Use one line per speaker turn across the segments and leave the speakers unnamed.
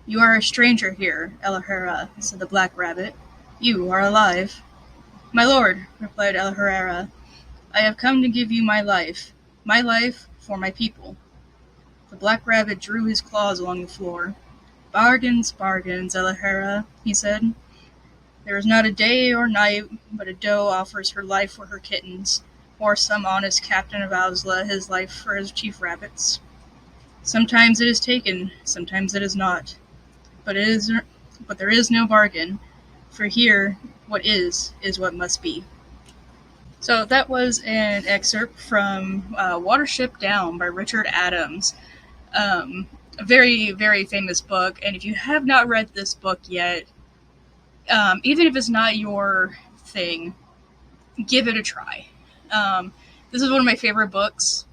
"You are a stranger here, El-ahura," said the black rabbit. "You are alive." "My lord," replied El-ahura, "I have come to give you my life for my people." The black rabbit drew his claws along the floor. "Bargains, bargains, El-ahura," he said. "There is not a day or night but a doe offers her life for her kittens, or some honest captain of Owsla his life for his chief rabbits. Sometimes it is taken, sometimes it is not. But there is no bargain, for here what is what must be." So that was an excerpt from Watership Down by Richard Adams. A very, very famous book, and if you have not read this book yet, even if it's not your thing, give it a try. This is one of my favorite books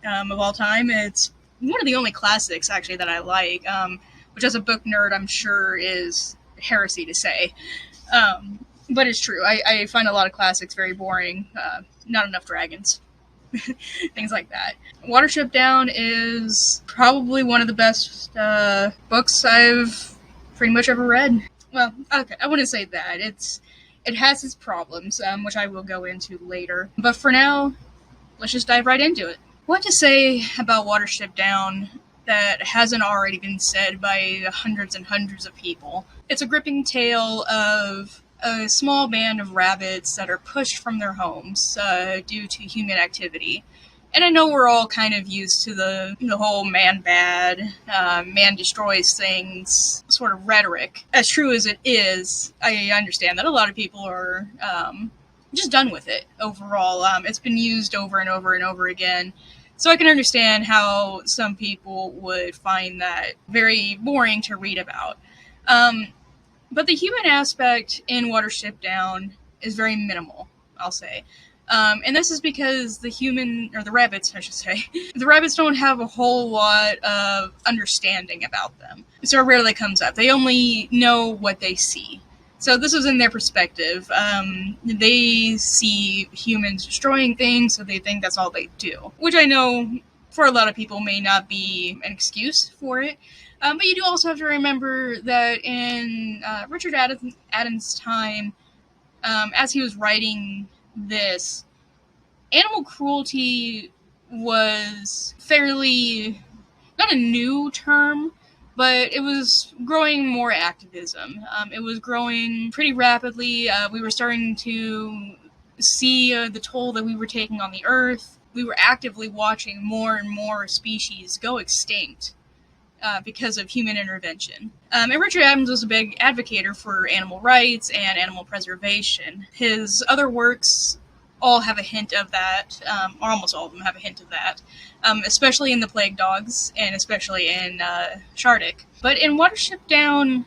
of all time. It's one of the only classics, actually, that I like, which as a book nerd, I'm sure is heresy to say. But it's true. I find a lot of classics very boring. Not enough dragons. Things like that. Watership Down is probably one of the best books I've pretty much ever read. Well, okay, I wouldn't say that. It has its problems, which I will go into later. But for now, let's just dive right into it. What to say about Watership Down that hasn't already been said by hundreds and hundreds of people? It's a gripping tale of a small band of rabbits that are pushed from their homes due to human activity. And I know we're all kind of used to the whole man bad, man destroys things sort of rhetoric. As true as it is, I understand that a lot of people are just done with it overall. It's been used over and over and over again. So I can understand how some people would find that very boring to read about. But the human aspect in Watership Down is very minimal, I'll say. And this is because the rabbits, I should say, the rabbits don't have a whole lot of understanding about them. So it rarely comes up. They only know what they see. So this is in their perspective. They see humans destroying things, so they think that's all they do. Which I know, for a lot of people, may not be an excuse for it. But you do also have to remember that in Richard Adams' time, as he was writing this, animal cruelty was fairly, not a new term, but it was growing more activism. It was growing pretty rapidly. We were starting to see the toll that we were taking on the earth. We were actively watching more and more species go extinct because of human intervention. And Richard Adams was a big advocate for animal rights and animal preservation. His other works all have a hint of that, or almost all of them have a hint of that, especially in The Plague Dogs, and especially in Shardik. But in Watership Down,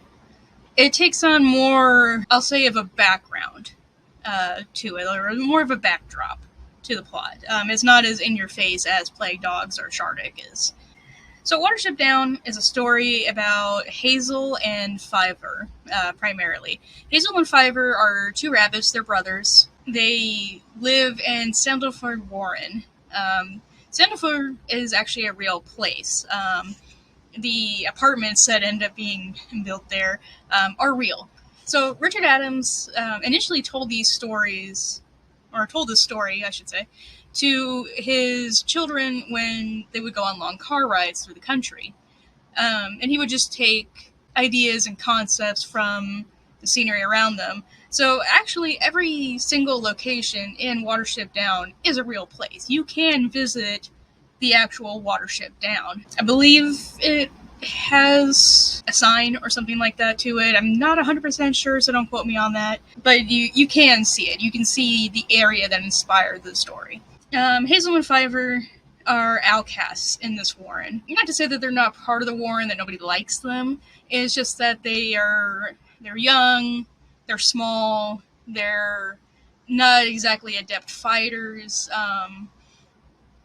it takes on more, I'll say, of a background to it, or more of a backdrop to the plot. It's not as in-your-face as Plague Dogs or Shardik is. So Watership Down is a story about Hazel and Fiver, primarily. Hazel and Fiver are two rabbits, they're brothers. They live in Sandalford Warren. Sandalford is actually a real place. The apartments that end up being built there are real. So Richard Adams initially told this story, I should say, to his children when they would go on long car rides through the country. And he would just take ideas and concepts from the scenery around them. So actually, every single location in Watership Down is a real place. You can visit the actual Watership Down. I believe it has a sign or something like that to it. I'm not 100% sure, so don't quote me on that. But you can see it. You can see the area that inspired the story. Hazel and Fiver are outcasts in this warren. Not to say that they're not part of the warren, that nobody likes them. It's just that they're young, they're small, they're not exactly adept fighters,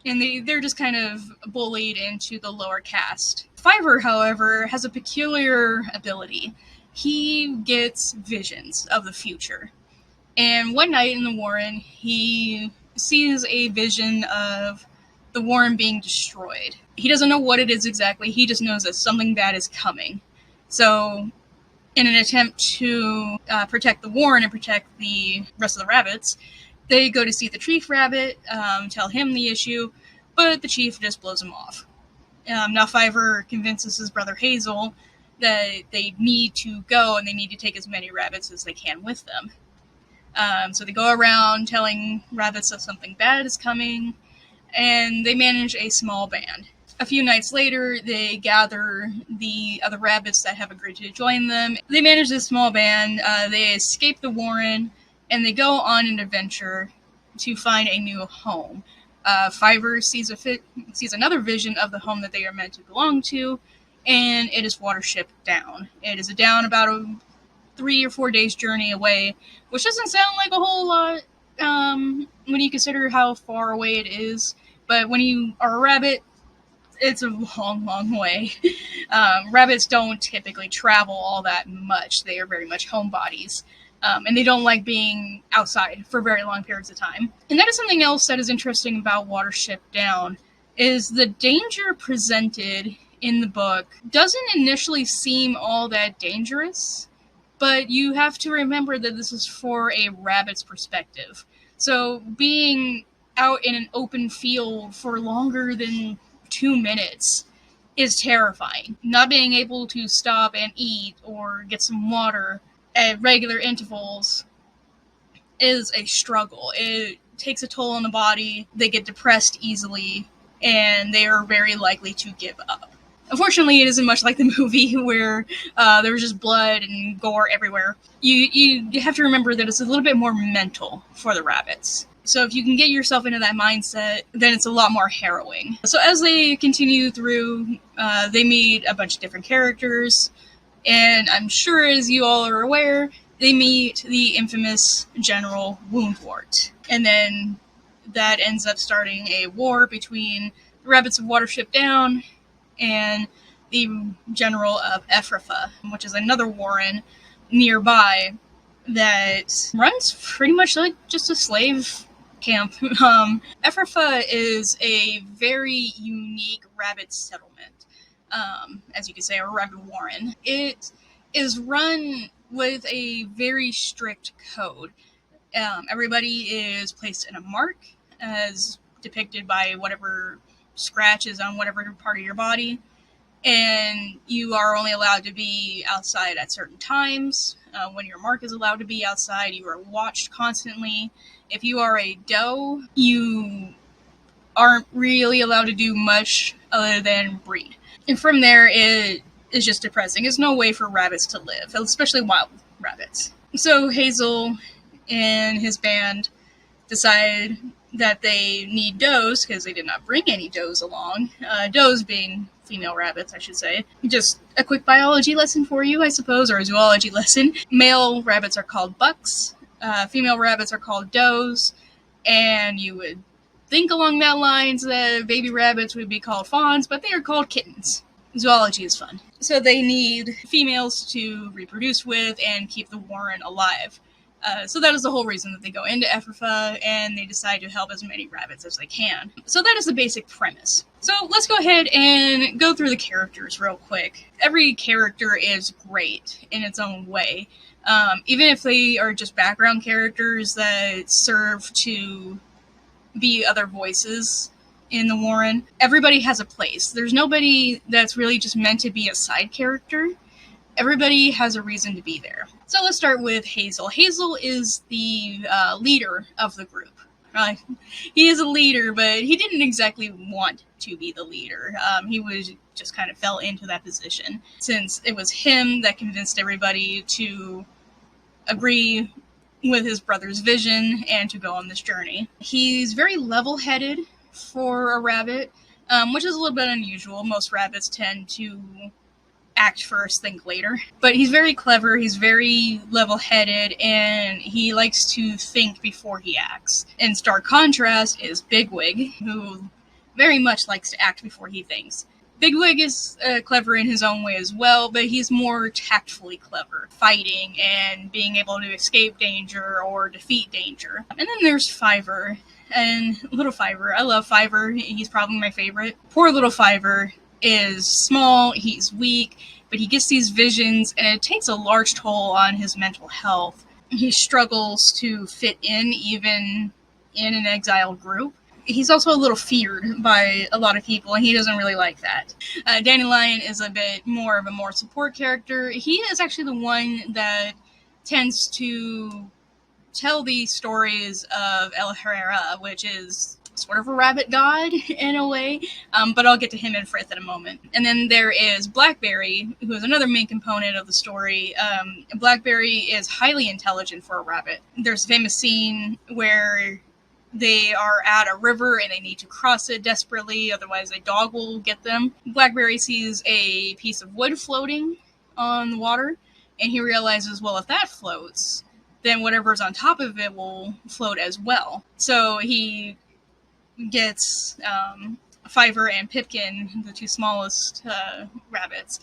and they're just kind of bullied into the lower caste. Fiver, however, has a peculiar ability. He gets visions of the future. And one night in the warren, he sees a vision of the warren being destroyed. He doesn't know what it is exactly, he just knows that something bad is coming. So, in an attempt to protect the warren and protect the rest of the rabbits, they go to see the chief rabbit, tell him the issue, but the chief just blows him off. Now Fiver convinces his brother Hazel that they need to go and they need to take as many rabbits as they can with them. So they go around telling rabbits that something bad is coming, and they manage a small band. A few nights later, they gather the other rabbits that have agreed to join them. They manage this small band, they escape the warren, and they go on an adventure to find a new home. Fiver sees another vision of the home that they are meant to belong to, and it is Watership Down. It is a down about a 3 or 4 days journey away, which doesn't sound like a whole lot when you consider how far away it is. But when you are a rabbit, it's a long, long way. Rabbits don't typically travel all that much. They are very much homebodies. And they don't like being outside for very long periods of time. And that is something else that is interesting about Watership Down, is the danger presented in the book doesn't initially seem all that dangerous, but you have to remember that this is for a rabbit's perspective. So being out in an open field for longer than 2 minutes is terrifying. Not being able to stop and eat or get some water at regular intervals is a struggle. It takes a toll on the body. They get depressed easily, and they are very likely to give up. Unfortunately, it isn't much like the movie where there was just blood and gore everywhere. You have to remember that it's a little bit more mental for the rabbits. So if you can get yourself into that mindset, then it's a lot more harrowing. So as they continue through, they meet a bunch of different characters. And I'm sure, as you all are aware, they meet the infamous General Woundwort. And then that ends up starting a war between the rabbits of Watership Down and the General of Ephrafa, which is another warren nearby that runs pretty much like just a slave camp. Ephrafa is a very unique rabbit settlement. As you could say, a rabbit warren. It is run with a very strict code. Everybody is placed in a mark, as depicted by whatever scratch is on whatever part of your body, and you are only allowed to be outside at certain times. When your mark is allowed to be outside, you are watched constantly. If you are a doe, you aren't really allowed to do much other than breed. And from there, it is just depressing. There's no way for rabbits to live, especially wild rabbits. So Hazel and his band decide that they need does, because they did not bring any does along. Does being female rabbits, I should say. Just a quick biology lesson for you, I suppose, or a zoology lesson. Male rabbits are called bucks. Female rabbits are called does. And you would think along that lines that baby rabbits would be called fawns, but they are called kittens. Zoology is fun. So they need females to reproduce with and keep the warren alive. So that is the whole reason that they go into Ephrafa, and they decide to help as many rabbits as they can. So that is the basic premise. So let's go ahead and go through the characters real quick. Every character is great in its own way. Even if they are just background characters that serve to be other voices in the warren, everybody has a place. There's nobody that's really just meant to be a side character. Everybody has a reason to be there. So let's start with Hazel. Hazel is the leader of the group. He is a leader, but he didn't exactly want to be the leader. He was just kind of fell into that position, since it was him that convinced everybody to agree with his brother's vision and to go on this journey. He's very level-headed for a rabbit, which is a little bit unusual. Most rabbits tend to act first, think later. But he's very clever, he's very level-headed, and he likes to think before he acts. In stark contrast is Bigwig, who very much likes to act before he thinks. Bigwig is clever in his own way as well, but he's more tactfully clever, fighting and being able to escape danger or defeat danger. And then there's Fiver, and little Fiver. I love Fiver, he's probably my favorite. Poor little Fiver is small, he's weak, but he gets these visions, and it takes a large toll on his mental health. He struggles to fit in, even in an exiled group. He's also a little feared by a lot of people, and he doesn't really like that. Dandelion is a bit more of a more support character. He is actually the one that tends to tell these stories of El Herrera, which is sort of a rabbit god in a way, but I'll get to him and Frith in a moment. And then there is Blackberry, who is another main component of the story. Blackberry is highly intelligent for a rabbit. There's a famous scene where they are at a river and they need to cross it desperately, otherwise a dog will get them. Blackberry sees a piece of wood floating on the water, and he realizes, well, if that floats, then whatever's on top of it will float as well. So he gets Fiver and Pipkin, the two smallest rabbits,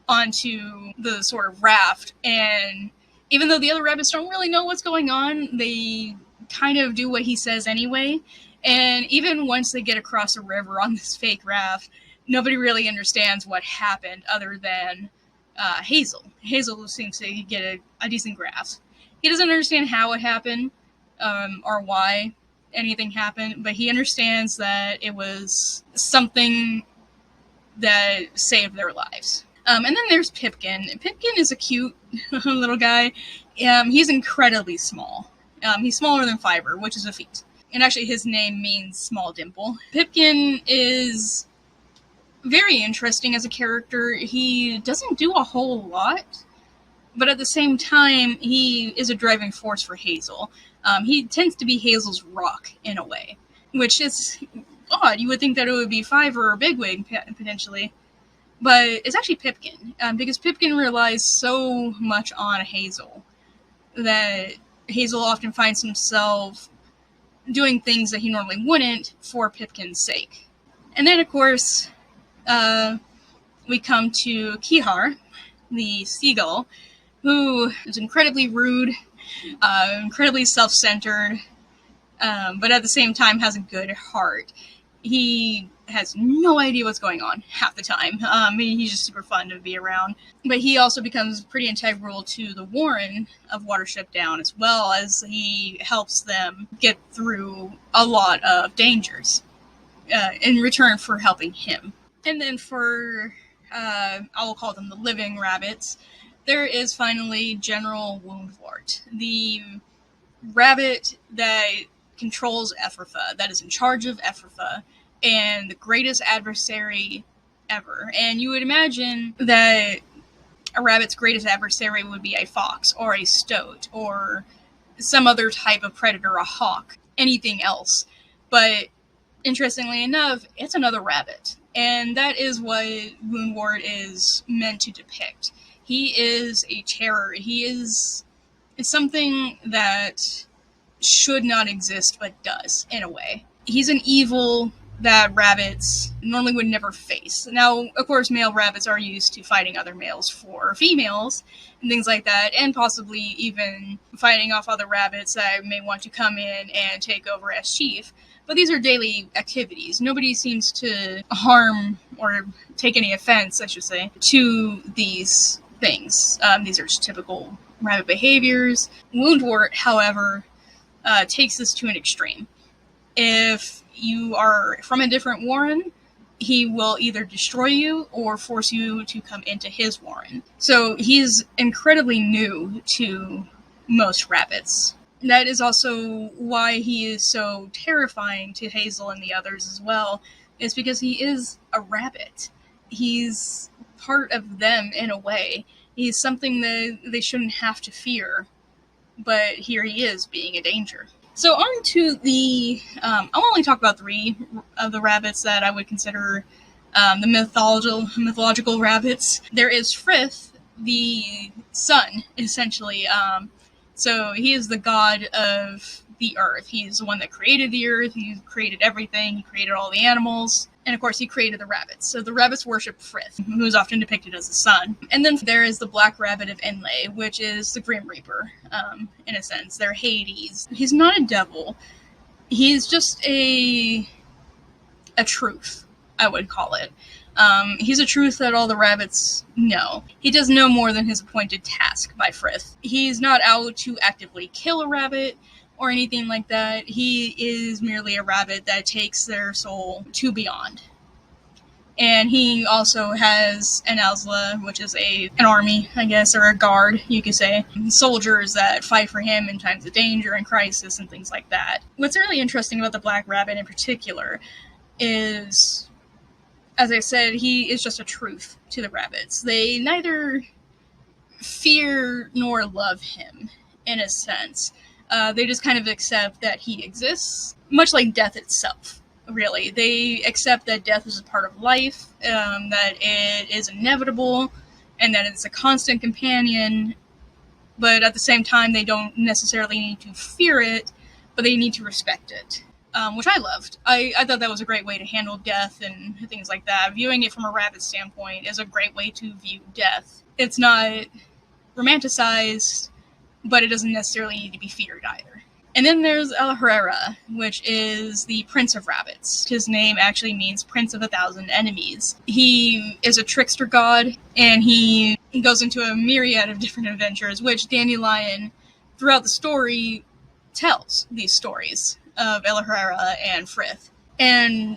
onto the sort of raft. And even though the other rabbits don't really know what's going on, they kind of do what he says anyway. And even once they get across a river on this fake raft, nobody really understands what happened other than Hazel. Hazel seems to get a decent grasp. He doesn't understand how it happened or why anything happened, but he understands that it was something that saved their lives. And then there's Pipkin. Pipkin is a cute little guy. He's incredibly small. He's smaller than Fiver, which is a feat. And actually his name means small dimple. Pipkin is very interesting as a character. He doesn't do a whole lot, but at the same time, he is a driving force for Hazel. He tends to be Hazel's rock, in a way, which is odd. You would think that it would be Fiver or Bigwig, potentially. But it's actually Pipkin, because Pipkin relies so much on Hazel that Hazel often finds himself doing things that he normally wouldn't for Pipkin's sake. And then, of course, we come to Kihar, the seagull, who is incredibly rude, incredibly self-centered, but at the same time has a good heart. He has no idea what's going on half the time. He's just super fun to be around. But he also becomes pretty integral to the Warren of Watership Down, as well as he helps them get through a lot of dangers in return for helping him. And then for, I will call them the living rabbits, there is finally General Woundwort, the rabbit that controls Ephrafa, that is in charge of Ephrafa, and the greatest adversary ever. And you would imagine that a rabbit's greatest adversary would be a fox, or a stoat, or some other type of predator, a hawk, anything else. But interestingly enough, it's another rabbit. And that is what Woundwort is meant to depict. He is a terror. He is something that should not exist, but does, in a way. He's an evil that rabbits normally would never face. Now, of course, male rabbits are used to fighting other males for females, and things like that, and possibly even fighting off other rabbits that may want to come in and take over as chief. But these are daily activities. Nobody seems to harm or take any offense, I should say, to these things. These are just typical rabbit behaviors. Woundwort, however, takes this to an extreme. If you are from a different warren, he will either destroy you or force you to come into his warren. So he's incredibly new to most rabbits. That is also why he is so terrifying to Hazel and the others as well, is because he is a rabbit. He's part of them in a way. He's something that they shouldn't have to fear, but here he is being a danger. So on to the, I'll only talk about 3 of the rabbits that I would consider the mythological rabbits. There is Frith, the sun, essentially. So he is the god of the earth. He's the one that created the earth. He created everything. He created all the animals. And of course, he created the rabbits. So the rabbits worship Frith, who is often depicted as the sun. And then there is the black rabbit of Enlay, which is the Grim Reaper, in a sense. They're Hades. He's not a devil. He's just a truth, I would call it. He's a truth that all the rabbits know. He does no more than his appointed task by Frith. He's not out to actively kill a rabbit or anything like that. He is merely a rabbit that takes their soul to beyond. And he also has an Azla, which is an army, I guess, or a guard, you could say. Soldiers that fight for him in times of danger and crisis and things like that. What's really interesting about the Black Rabbit in particular is, as I said, he is just a truth to the rabbits. They neither fear nor love him, in a sense. They just kind of accept that he exists, much like death itself. Really, they accept that death is a part of life, that it is inevitable, and that it's a constant companion, but at the same time, they don't necessarily need to fear it, but they need to respect it, which I loved. I thought that was a great way to handle death and things like that. Viewing it from a rabbit standpoint is a great way to view death. It's not romanticized, but it doesn't necessarily need to be feared either. And then there's El Herrera, which is the Prince of Rabbits. His name actually means Prince of 1,000 Enemies. He is a trickster god, and he goes into a myriad of different adventures, which Dandelion, throughout the story, tells these stories of El Herrera and Frith. And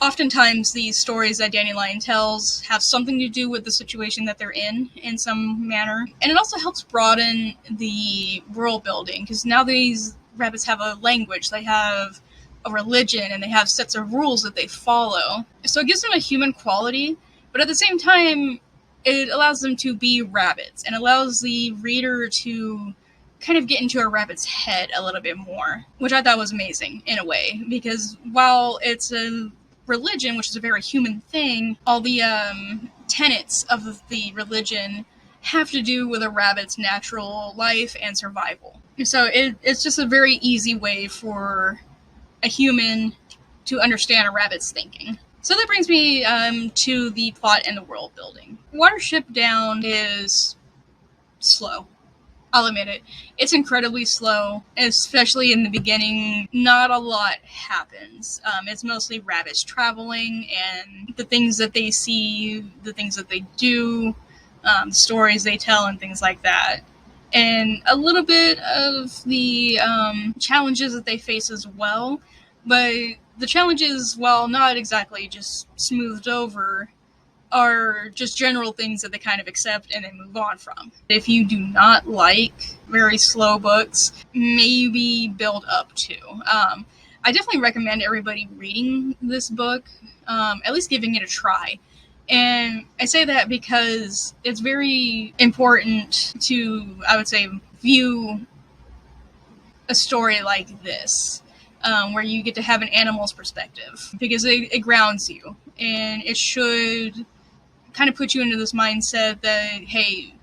oftentimes these stories that Dandelion tells have something to do with the situation that they're in some manner. And it also helps broaden the world building, because now these rabbits have a language, they have a religion, and they have sets of rules that they follow. So it gives them a human quality, but at the same time, it allows them to be rabbits, and allows the reader to kind of get into a rabbit's head a little bit more, which I thought was amazing in a way, because while it's a religion, which is a very human thing, all the tenets of the religion have to do with a rabbit's natural life and survival. So it's just a very easy way for a human to understand a rabbit's thinking. So that brings me to the plot and the world building. Watership Down is slow. I'll admit it. It's incredibly slow, especially in the beginning. Not a lot happens. It's mostly rabbits traveling and the things that they see, the things that they do, stories they tell, and things like that. And a little bit of the challenges that they face as well. But the challenges, while not exactly just smoothed over, are just general things that they kind of accept and then move on from. If you do not like very slow books, maybe build up to. I definitely recommend everybody reading this book, at least giving it a try. And I say that because it's very important to, I would say, view a story like this, where you get to have an animal's perspective, because it grounds you, and it should kind of put you into this mindset that, hey,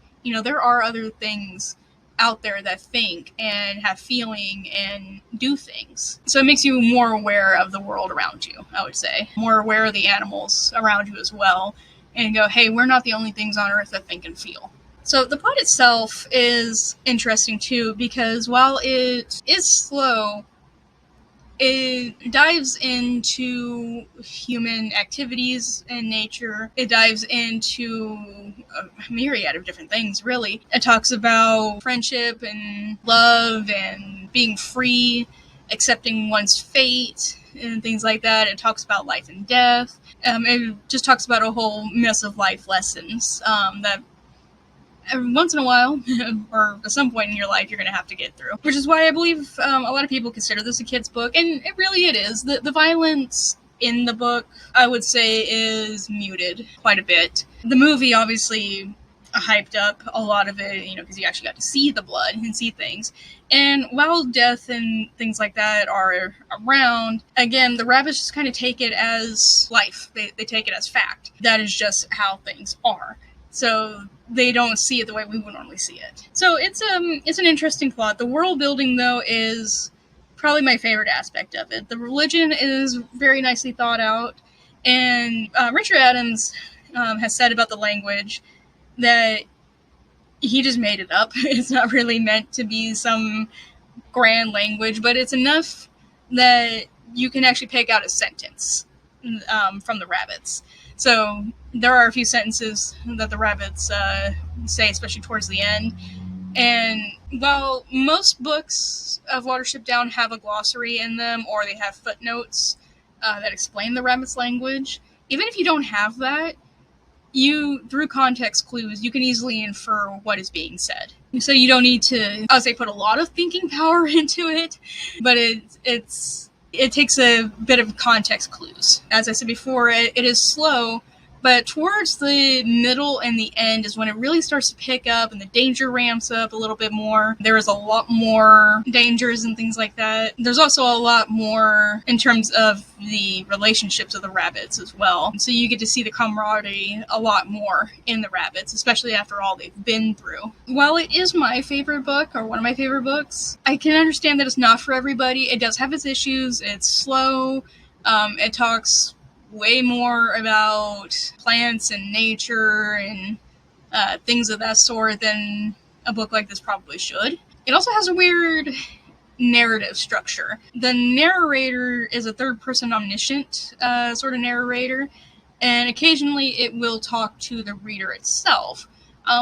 there are other things out there that think and have feeling and do things. So it makes you more aware of the world around you, I would say. More aware of the animals around you as well. And go, hey, we're not the only things on Earth that think and feel. So the plot itself is interesting too, because while it is slow, it dives into human activities and nature. It dives into a myriad of different things, really. It talks about friendship and love and being free, accepting one's fate, and things like that. It talks about life and death. It just talks about a whole mess of life lessons that once in a while, or at some point in your life, you're going to have to get through. Which is why I believe a lot of people consider this a kid's book, and it is. The violence in the book, I would say, is muted quite a bit. The movie, obviously, hyped up a lot of it, because you actually got to see the blood and see things. And while death and things like that are around, again, the rabbits just kind of take it as life. They take it as fact. That is just how things are. So they don't see it the way we would normally see it. So it's an interesting plot. The world building, though, is probably my favorite aspect of it. The religion is very nicely thought out, and Richard Adams has said about the language that he just made it up. It's not really meant to be some grand language, but it's enough that you can actually pick out a sentence from the rabbits. So there are a few sentences that the rabbits say, especially towards the end. And while most books of Watership Down have a glossary in them, or they have footnotes that explain the rabbit's language, even if you don't have that, you, through context clues, you can easily infer what is being said. So you don't need to, I would say, put a lot of thinking power into it, but it takes a bit of context clues. As I said before, it is slow, but towards the middle and the end is when it really starts to pick up and the danger ramps up a little bit more. There is a lot more dangers and things like that. There's also a lot more in terms of the relationships of the rabbits as well. So you get to see the camaraderie a lot more in the rabbits, especially after all they've been through. While it is my favorite book, or one of my favorite books, I can understand that it's not for everybody. It does have its issues. It's slow. It talks way more about plants and nature and things of that sort than a book like this probably should. It also has a weird narrative structure. The narrator is a third-person omniscient sort of narrator, and occasionally it will talk to the reader itself,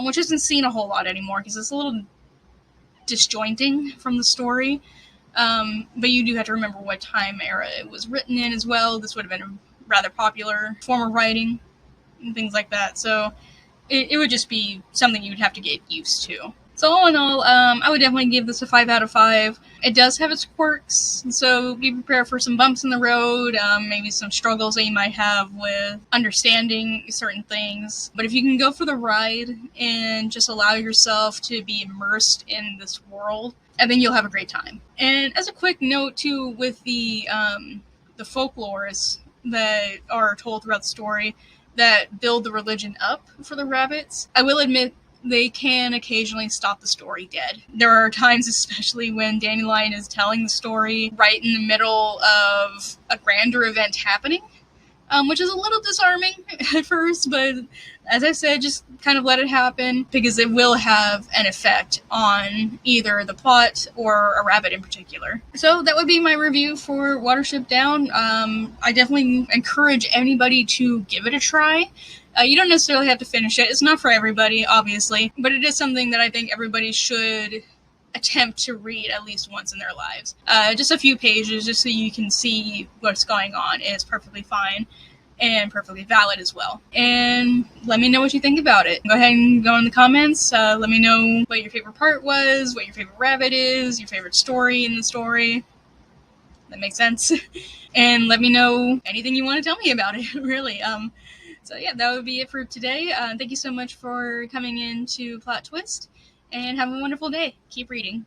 which isn't seen a whole lot anymore because it's a little disjointing from the story. But you do have to remember what time era it was written in as well. This would have been a rather popular form of writing and things like that. So it would just be something you would have to get used to. So all in all, I would definitely give this a 5 out of 5. It does have its quirks, so be prepared for some bumps in the road, maybe some struggles that you might have with understanding certain things. But if you can go for the ride and just allow yourself to be immersed in this world, and then you'll have a great time. And as a quick note too, with the folklores that are told throughout the story that build the religion up for the rabbits, I will admit they can occasionally stop the story dead. There are times, especially when Dandelion is telling the story right in the middle of a grander event happening, which is a little disarming at first, but as I said, just kind of let it happen, because it will have an effect on either the plot or a rabbit in particular. So that would be my review for Watership Down. I definitely encourage anybody to give it a try. You don't necessarily have to finish it. It's not for everybody, obviously, but it is something that I think everybody should attempt to read at least once in their lives. Just a few pages, just so you can see what's going on, is perfectly fine and perfectly valid as well. And let me know what you think about it. Go ahead and go in the comments. Let me know what your favorite part was, what your favorite rabbit is, your favorite story in the story. That makes sense. And let me know anything you want to tell me about it, really. So yeah, that would be it for today. Thank you so much for coming in to Plot Twist, and have a wonderful day. Keep reading.